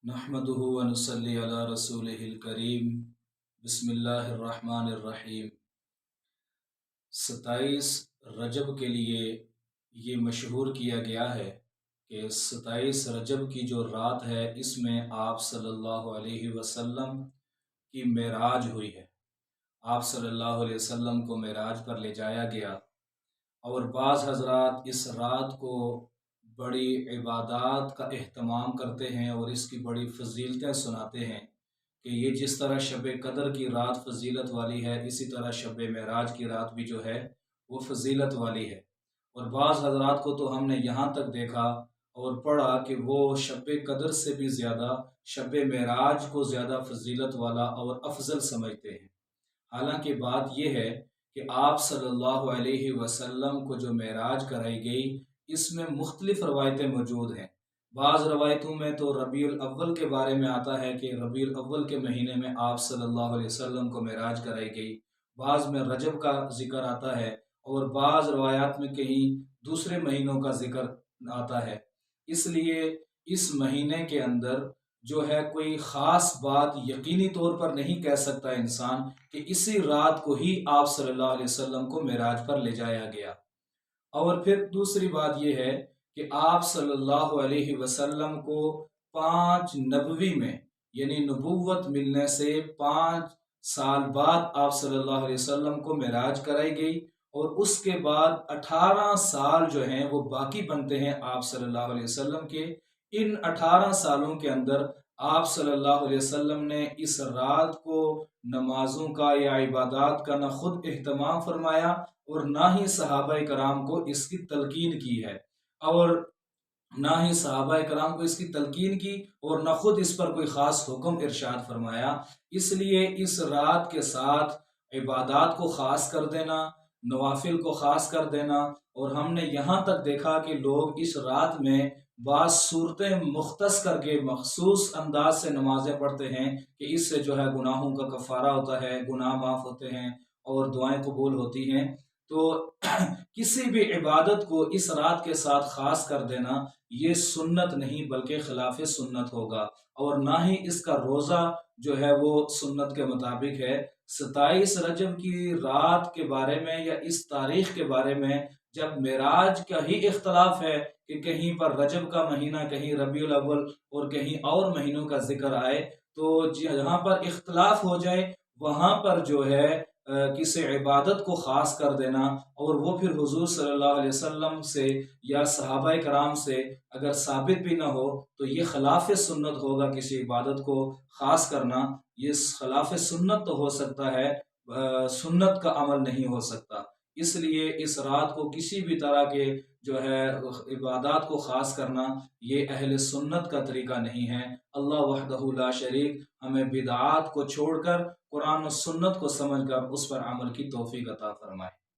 नहमदुहु व नुसल्ली अला रसूलिहिल करीम। बिस्मिल्लाहिर्रहमानिर्रहीम। 27 रजब के लिए ये मशहूर किया गया है कि 27 रजब की जो रात है इसमें आप सल्लल्लाहु अलैहि वसल्लम की मेराज हुई है। आप सल्लल्लाहु अलैहि वसल्लम को मेराज पर ले जाया गया और बाज़ हज़रात इस रात को बड़ी इबादत का एहतमाम करते हैं और इसकी बड़ी फजीलतें सुनाते हैं कि ये जिस तरह शब कदर की रात फजीलत वाली है इसी तरह शब मेराज की रात भी जो है वो फजीलत वाली है। और बाज़ हज़रात को तो हमने यहाँ तक देखा और पढ़ा कि वो शब कदर से भी ज़्यादा शब मेराज को ज़्यादा फजीलत वाला और अफजल समझते हैं। हालांकि बात यह है कि आप सल्लल्लाहु अलैहि वसल्लम को जो मेराज कराई गई इसमें मुख्तलिफ रवायतें मौजूद हैं। बाज़ रवायतों में तो रबीउल अव्वल के बारे में आता है कि रबीउल अव्वल के महीने में आप सल्लल्लाहु अलैहि वसल्लम को मेराज कराई गई। बाज़ में रजब का जिक्र आता है और बाज़ रवायात में कहीं दूसरे महीनों का जिक्र आता है। इसलिए इस महीने के अंदर जो है कोई ख़ास बात यकीनी तौर पर नहीं कह सकता इंसान कि इसी रात को ही आप सल्लल्लाहु अलैहि वसल्लम को मेराज पर ले जाया गया। और फिर दूसरी बात यह है कि आप सल्लल्लाहु अलैहि वसल्लम को 5 नबवी में यानी नबूवत मिलने से 5 साल बाद आप सल्लल्लाहु अलैहि वसल्लम को मेराज कराई गई और उसके बाद 18 साल जो हैं वो बाकी बनते हैं आप सल्लल्लाहु अलैहि वसल्लम के। इन 18 सालों के अंदर आप सल्लल्लाहु अलैहि वसल्लम ने इस रात को नमाजों का या इबादत का न खुद एहतमाम फरमाया और ना ही सहाबा कराम को इसकी तलकीन की है और ना ही सहाबा कराम को इसकी तलकीन की और न खुद इस पर कोई ख़ास हुक्म इरशाद फरमाया। इसलिए इस रात के साथ इबादत को ख़ास कर देना, नवाफिल को ख़ास कर देना। और हमने यहाँ तक देखा कि लोग इस रात में बाज़ सूरतें मुख्तस करके मखसूस अंदाज से नमाजें पढ़ते हैं कि इससे जो है गुनाहों का कफ़ारा होता है, गुनाह माफ़ होते हैं और दुआएं कबूल होती हैं। तो किसी भी इबादत को इस रात के साथ ख़ास कर देना ये सुन्नत नहीं बल्कि खिलाफ सुन्नत होगा और ना ही इसका रोज़ा जो है वो सुन्नत के मुताबिक है। 27 रजब की रात के बारे में या इस तारीख के बारे में जब मेराज का ही इख्तलाफ है कि कहीं पर रजब का महीना, कहीं रबीउल अव्वल और कहीं और महीनों का जिक्र आए, तो जहाँ पर इख्तलाफ हो जाए वहाँ पर जो है किसी इबादत को ख़ास कर देना और वो फिर हुजूर सल्लल्लाहु अलैहि वसल्लम से या सहाबाए कराम से अगर साबित भी ना हो तो ये खिलाफ सुन्नत होगा। किसी इबादत को ख़ास करना ये खिलाफ सुन्नत तो हो सकता है, सुन्नत का अमल नहीं हो सकता। इसलिए इस रात को किसी भी तरह के जो है इबादत को ख़ास करना ये अहले सुन्नत का तरीका नहीं है। अल्लाह वहदहु ला शरीक हमें बिदआत को छोड़कर कुरान और सुन्नत को समझकर उस पर अमल की तौफीक अता फरमाए।